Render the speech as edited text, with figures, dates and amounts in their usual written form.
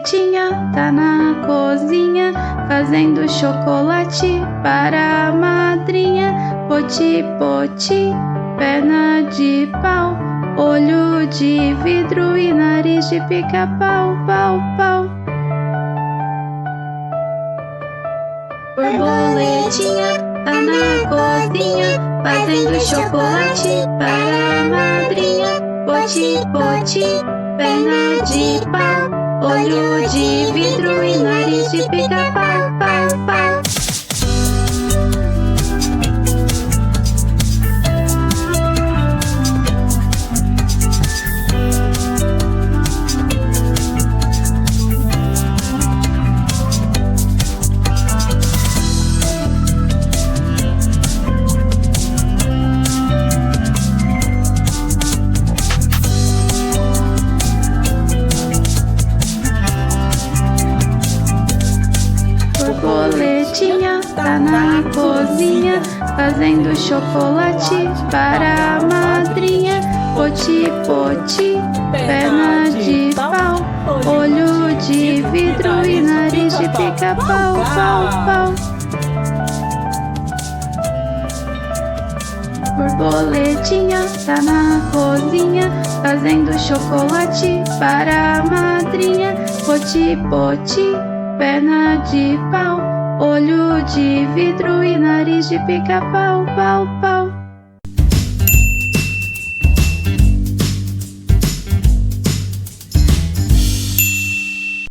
Borboletinha tá na cozinha fazendo chocolate para a madrinha. Poti, poti, perna de pau, olho de vidro e nariz de pica-pau, pau, pau. Borboletinha tá na cozinha fazendo chocolate para a madrinha. Poti, poti, perna de pau, olho de vidro e nariz de pica-pau, pau, pau. Borboletinha tá na cozinha fazendo chocolate para a madrinha. Poti, poti, perna de pau, olho de vidro e nariz de pica-pau, pau, pau. Borboletinha tá na cozinha fazendo chocolate para a madrinha. Poti, poti, perna de pau, olho de vidro e nariz de pica-pau, pau, pau.